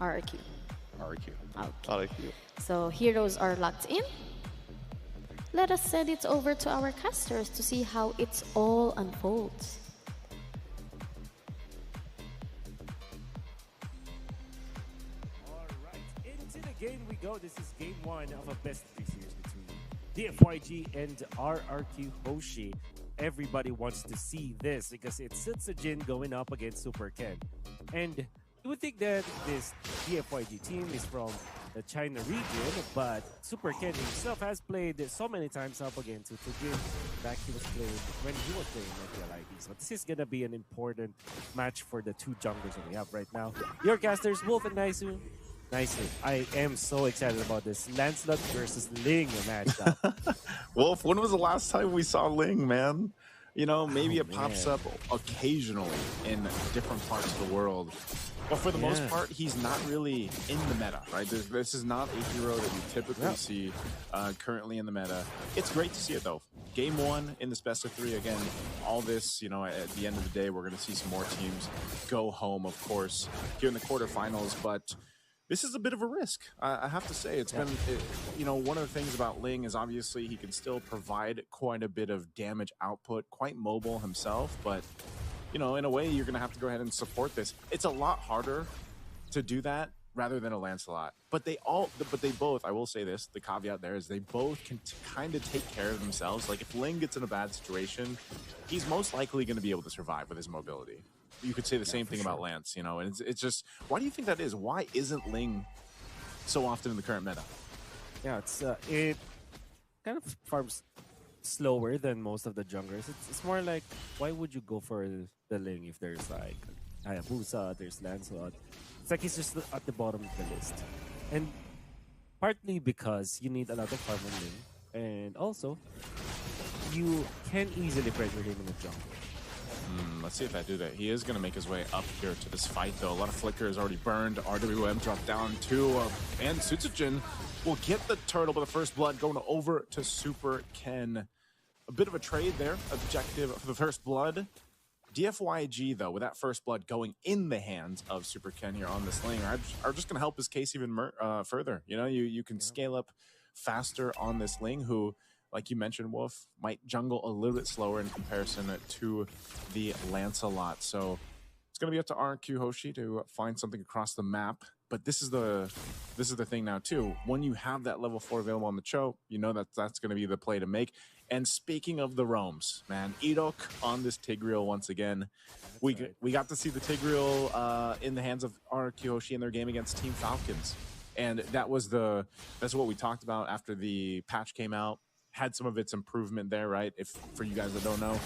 RRQ. RQ. Okay. RQ. So heroes are locked in. Let us send it over to our casters to see how it all unfolds. Alright, into the game we go. This is game one of a best of 3 series between Dfyg and RRQ Hoshi. Everybody wants to see this because it's Sutsujin going up against Super Ken. And you would think that this Dfyg team is from the China region, but Super Ken himself has played so many times up against Sutsujin back he was playing when he was playing at the LID. So this is gonna be an important match for the two junglers that we have right now. Your casters, Wolf and Naisu. Nicely. I am so excited about this Lancelot versus Ling matchup. Wolf, when was the last time we saw Ling, man? You know, maybe Oh, it pops man. up occasionally in different parts of the world. But for the most part, he's not really in the meta, right? This is not a hero that you typically see currently in the meta. It's great to see it, though. Game one in this best of 3, again, all this, you know, at the end of the day, we're going to see some more teams go home, of course, here in the quarterfinals. But this is a bit of a risk. I have to say, it's been, you know, one of the things about Ling is obviously he can still provide quite a bit of damage output, quite mobile himself, but, you know, in a way, you're going to have to go ahead and support this. It's a lot harder to do that rather than a Lancelot. But they both, I will say this, the caveat there is they both can kind of take care of themselves. Like if Ling gets in a bad situation, he's most likely going to be able to survive with his mobility. You could say the same thing about Lance, you know, and it's just, why do you think that is? Why isn't Ling so often in the current meta? Yeah, it kind of farms slower than most of the junglers. It's more like, why would you go for the Ling if there's like Hayabusa, there's Lancelot? It's like he's just at the bottom of the list. And partly because you need a lot of farm on Ling, and also you can easily pressure him in the jungle. Let's see if I do that. He is going to make his way up here to this fight, though. A lot of Flicker is already burned. RWM dropped down too. And Sutsujin will get the turtle, but the first blood going over to Super Ken. A bit of a trade there. Objective for the first blood. Dfyg, though, with that first blood going in the hands of Super Ken here on this lane, are just going to help his case even further. You know, you can scale up faster on this Ling, who, like you mentioned, Wolf, might jungle a little bit slower in comparison to the Lancelot. So it's going to be up to RQ Hoshi to find something across the map. But this is the thing now too. When you have that level 4 available on the Cho, you know that's going to be the play to make. And speaking of the roams, man, Edok on this Tigreal once again. We got to see the Tigreal in the hands of RQ Hoshi in their game against Team Falcons. And that's what we talked about after the patch came out. Had some of its improvement there, right? If for you guys that don't know,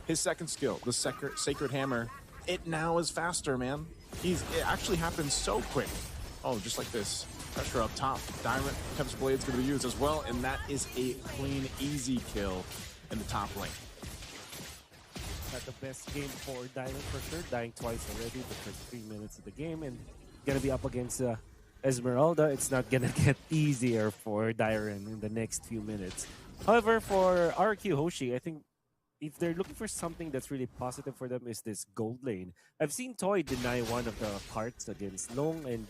his second skill, the Sacred Hammer, it now is faster, man. It actually happens so quick. Oh, just like this. Pressure up top. Diamond Tempest Blade's going to be used as well, and that is a clean, easy kill in the top lane. Not the best game for Diamond for sure. Dying twice already the first 3 minutes of the game, and gonna be up against Esmeralda. It's not gonna get easier for Dyron in the next few minutes. However, for RQ Hoshi, I think if they're looking for something that's really positive for them is this gold lane. I've seen Toy deny one of the parts against Long, and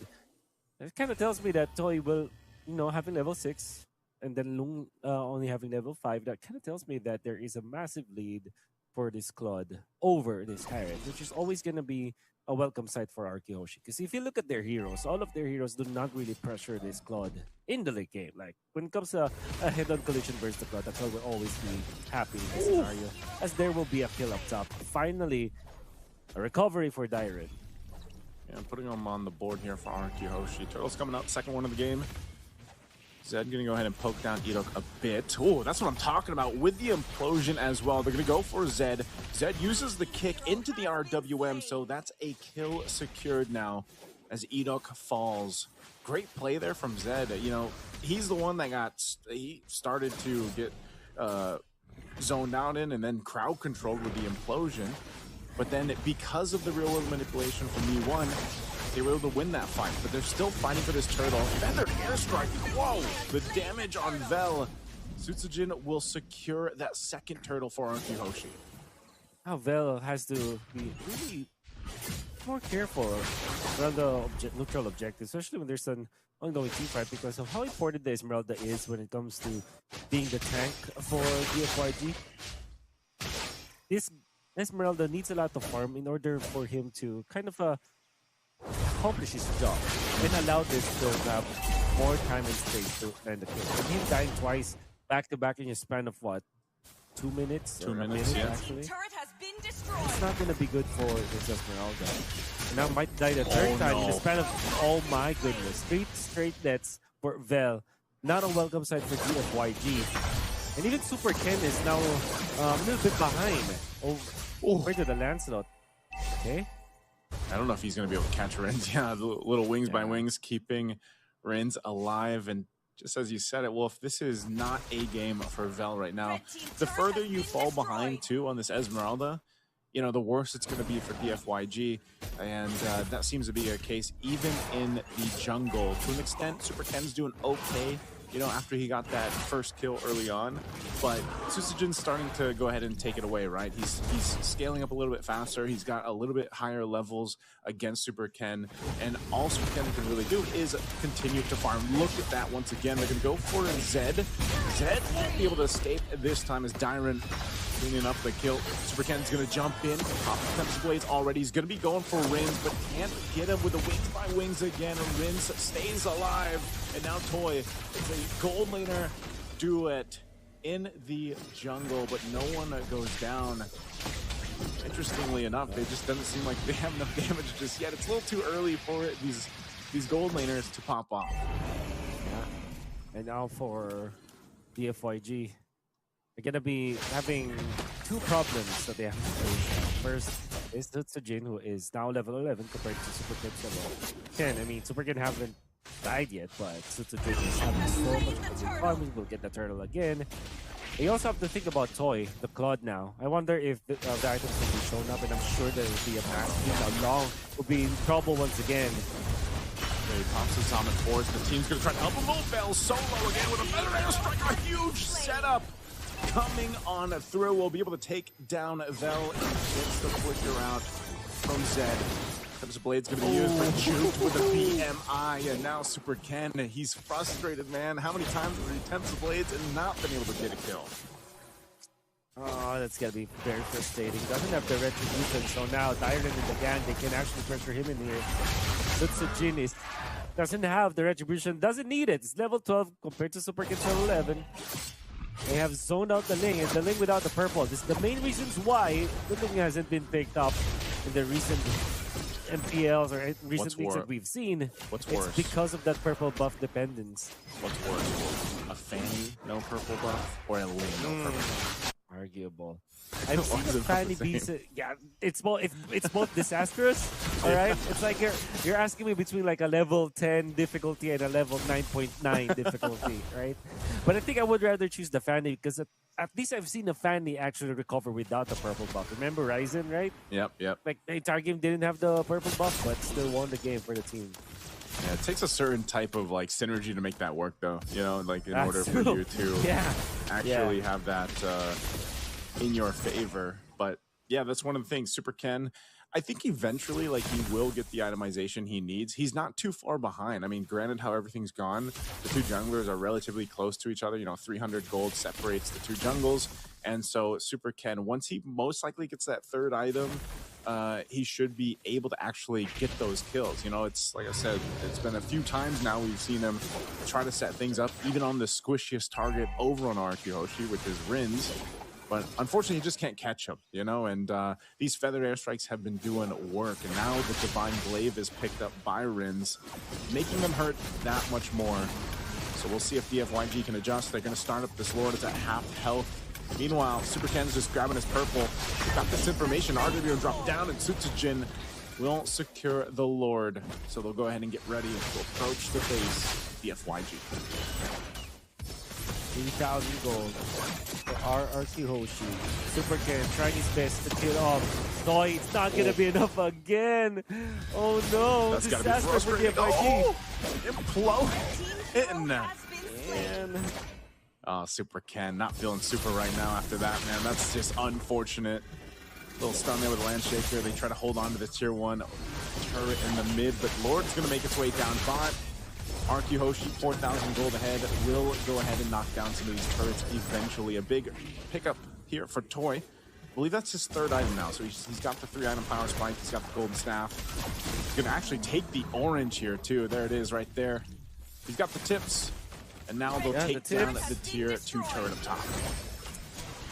it kind of tells me that Toy will, you know, having level 6 and then Long only having level 5. That kind of tells me that there is a massive lead for this Claude over this Tyrant, which is always going to be a welcome sight for RQ Hoshi. Because if you look at their heroes, all of their heroes do not really pressure this Claude in the late game. Like, when it comes to a head-on collision versus the Claude, that's why we'll always be happy in this scenario, as there will be a kill up top. Finally, a recovery for Dyron. Yeah, I'm putting them on the board here for RQ Hoshi. Turtle's coming out, second one of the game. Zed gonna go ahead and poke down Edok a bit. Oh, that's what I'm talking about with the implosion as well. They're gonna go for Zed. Zed uses the kick into the RWM, so that's a kill secured now as Edok falls. Great play there from Zed. You know, he's the one that he started to get zoned out in and then crowd controlled with the implosion. But then because of the real world manipulation from E1, they were able to win that fight, but they're still fighting for this turtle. Feathered airstrike, whoa! The damage on Vel. Sutsujin will secure that second turtle for RQ Hoshi. Now Vel has to be really more careful around the neutral objective, especially when there's an ongoing team fight, because of how important the Esmeralda is when it comes to being the tank for Dfyg. This Esmeralda needs a lot of farm in order for him to kind of accomplish his job and allow this to have more time and space to end the kill. And him dying twice back to back in a span of what? 2 minutes? 2 minutes, yeah. Actually. Turret has been destroyed. It's not gonna be good for this Esmeralda. And now might die the third time in the span of, oh my goodness, 3 straight deaths for Vel. Not a welcome sight for Dfyg. And even Super Ken is now a little bit behind over to the Lancelot. Okay. I don't know if he's going to be able to catch Rins. Yeah, the little wings by wings, keeping Rins alive. And just as you said it, Wolf, this is not a game for Vel right now. The further you fall behind, too, on this Esmeralda, you know, the worse it's going to be for Dfyg. And that seems to be a case even in the jungle. To an extent, Super Ken's doing okay, you know, after he got that first kill early on. But Susujin's starting to go ahead and take it away, right? He's scaling up a little bit faster. He's got a little bit higher levels against Super Ken. And all Super Ken can really do is continue to farm. Look at that once again. They're going to go for Zed. Zed won't be able to escape this time as Dyron cleaning up the kill. Super Ken's going to jump in. Pop the Tempest Blades already. He's going to be going for Rins, but can't get him with the wings by wings again. And Rins stays alive. And now Toy, it's a gold laner duet in the jungle, but no one goes down. Interestingly enough, they just doesn't seem like they have enough damage just yet. It's a little too early for these gold laners to pop off. Yeah. And now for Dfyg, they're gonna be having 2 problems that they have to face. First is Tsujin, who is now level 11 compared to Super Ken's level 10. I mean, Super Ken haven't died yet, but Tsujin is having so much of farming. We'll get the turtle again. You also have to think about Toy, the Claude now. I wonder if the items will be shown up, and I'm sure there will be a mass. Long will be in trouble once again. He pops his Summon Force. The team's going to try to help him move. Vel solo again with a Feather Airstrike. A huge setup coming on through. We'll be able to take down Vel and gets the flicker out from Zed. Tempest Blade's going to be used for Juke with a BMI. And now Super Ken, he's frustrated, man. How many times have he Tempest Blades and not been able to get a kill? Oh, that's gonna be very frustrating. Doesn't have the retribution, so now Dyron and the gang, they can actually pressure him in here. Tsujin doesn't have the retribution, doesn't need it. It's level 12 compared to Super Ken's level 11. They have zoned out the Ling, and the Ling without the purple. This is the main reasons why the Ling hasn't been picked up in the recent MPLs or recent things that we've seen. What's worse? It's because of that purple buff dependence. What's worse? A Fanny, no purple buff, or a Ling, no purple buff? Arguable. I've seen the Fanny beast. Yeah, it's both disastrous. All right, it's like you're asking me between like a level 10 difficulty and a level 9.9 difficulty, right? But I think I would rather choose the Fanny because at least I've seen the Fanny actually recover without the purple buff. Remember Ryzen, right? Yep. Like the entire game didn't have the purple buff, but still won the game for the team. Yeah, it takes a certain type of like synergy to make that work, though. You know, like in order for you to actually have that in your favor. But yeah, that's one of the things. Super Ken, I think eventually, like, he will get the itemization he needs. He's not too far behind. I mean, granted, how everything's gone, the 2 junglers are relatively close to each other. You know, 300 gold separates the 2 jungles. And so Super Ken, once he most likely gets that 3rd item, he should be able to actually get those kills. You know, it's like I said, it's been a few times now we've seen him try to set things up, even on the squishiest target over on RQ Hoshi, which is Rins. But unfortunately, you just can't catch him, you know, and these Feather Airstrikes have been doing work. And now the Divine Glaive is picked up by Rins, making them hurt that much more. So we'll see if Dfyg can adjust. They're going to start up this Lord. It's at half health. Meanwhile, Super Ken's just grabbing his purple. Got this information. RW will drop down, and Tsujin will secure the Lord. So they'll go ahead and get ready to approach the base. Dfyg. 3,000 gold for RRQ Hoshi. Super Ken trying his best to kill off. No, it's not going to be enough again. Oh no. That's got to be disaster for frustrating. Dfyg. Imploding. Man. Oh, Super Ken, not feeling super right now after that, man. That's just unfortunate. Little stun there with a land shaker. They try to hold on to the tier 1 turret in the mid, but Lord's going to make its way down bot. RQ Hoshi, 4,000 gold ahead, will go ahead and knock down some of these turrets eventually. A big pickup here for Toy. I believe that's his 3rd item now, so he's got the 3-item power spike, he's got the golden staff. He's going to actually take the orange here too. There it is right there. He's got the tips, and now they'll take down the tier 2 turret up top.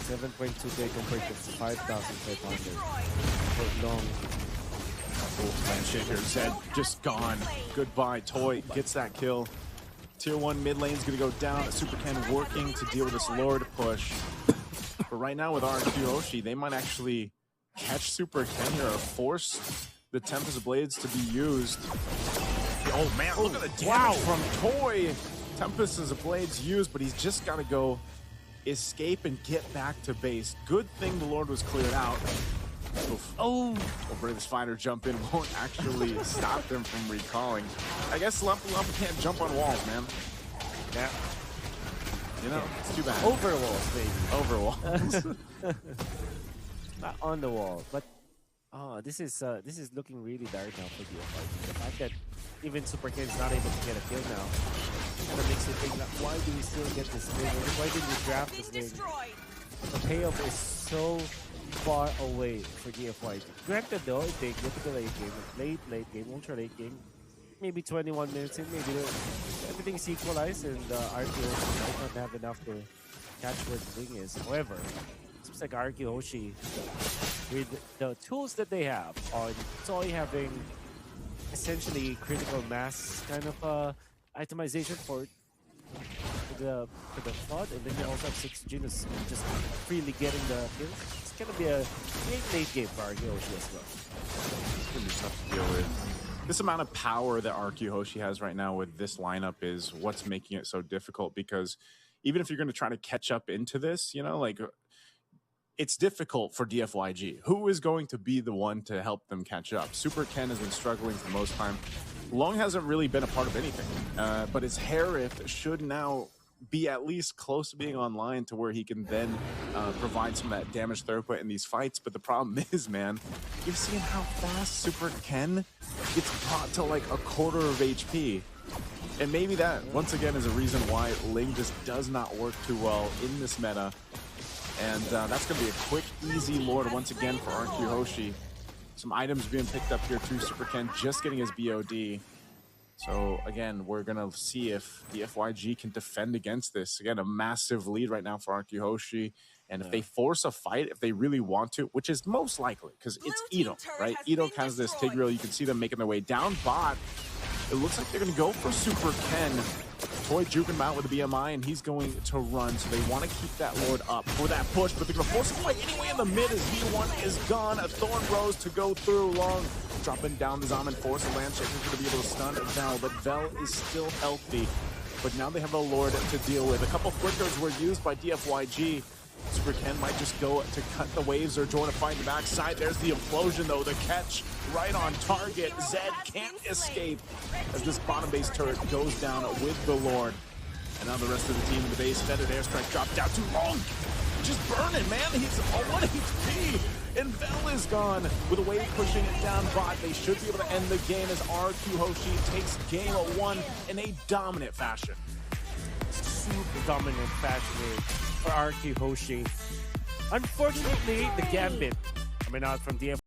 7.2k compared to 5,500 for long. Land shaker, Zed just gone. Goodbye, Toy gets that kill. Tier 1 mid lane's gonna go down. Super Ken working to deal with this Lord push. But right now with RQ Hoshi, they might actually catch Super Ken here or force the Tempest of Blades to be used. Oh man, look at the damage from Toy. Tempest of Blades used, but he's just gotta go escape and get back to base. Good thing the Lord was cleared out. Oof. Oh, Bravest Fighter jump in won't actually stop them from recalling. I guess Lumpa can't jump on walls, man. Yeah. You know, it's too bad. Over walls, baby. Over walls. Not on the wall, but this is looking really dark now for Dfyg. The fact that even Super Ken is not able to get a kill now kind of makes you think, like, why do we still get this lane? Why didn't we draft this lane? The payoff is so far away for Dfyg. Granted though, it takes look at the late game, ultra late game. Maybe 21 minutes in, maybe everything's equalized and RQ might not have enough to catch where the thing is. However, it seems like RQ Hoshi, with the tools that they have, on Toy having essentially critical mass kind of itemization for the flood, and then you also have 6 Genus just freely getting the kills. It's gonna be a great late game for RQ Hoshi as well. It's gonna be tough to deal with. This amount of power that RQ Hoshi has right now with this lineup is what's making it so difficult, because even if you're going to try to catch up into this, you know, like, it's difficult for Dfyg. Who is going to be the one to help them catch up? Super Ken has been struggling for the most time. Long hasn't really been a part of anything, but his Harith should now be at least close to being online to where he can then provide some of that damage throughput in these fights. But the problem is, man, you've seen how fast Super Ken gets brought to like a quarter of HP. And maybe that, once again, is a reason why Ling just does not work too well in this meta. And that's going to be a quick, easy Lord once again for RQ Hoshi. Some items being picked up here too. Super Ken just getting his BOD. So again, we're going to see if the Dfyg can defend against this. Again, a massive lead right now for RQ Hoshi. And if they force a fight, if they really want to, which is most likely, because it's Edo, right? Edo has this Tigreal. You can see them making their way down bot. It looks like they're going to go for Super Ken. Toy juking him out with a BMI, and he's going to run. So they want to keep that Lord up for that push, but they're going to force him away anyway in the mid as V1 is gone. A Thorn Rose to go through. Long dropping down the Zaman Force. The Land Shaker's going to be able to stun Vel, but Vel is still healthy. But now they have a Lord to deal with. A couple flickers were used by Dfyg. Super Ken might just go to cut the waves or join a fight in the backside. There's the implosion though, the catch right on target. Zed can't escape as this bottom base turret goes down with the Lord. And now the rest of the team in the base, feathered airstrike dropped down too long. Just burning, man. He's on 1 HP. And Vel is gone with a wave pushing it down bot. They should be able to end the game as RQ Hoshi takes game 1 in a dominant fashion. Super dominant fashion here for RQ Hoshi. Unfortunately, the gambit coming out from Dfyg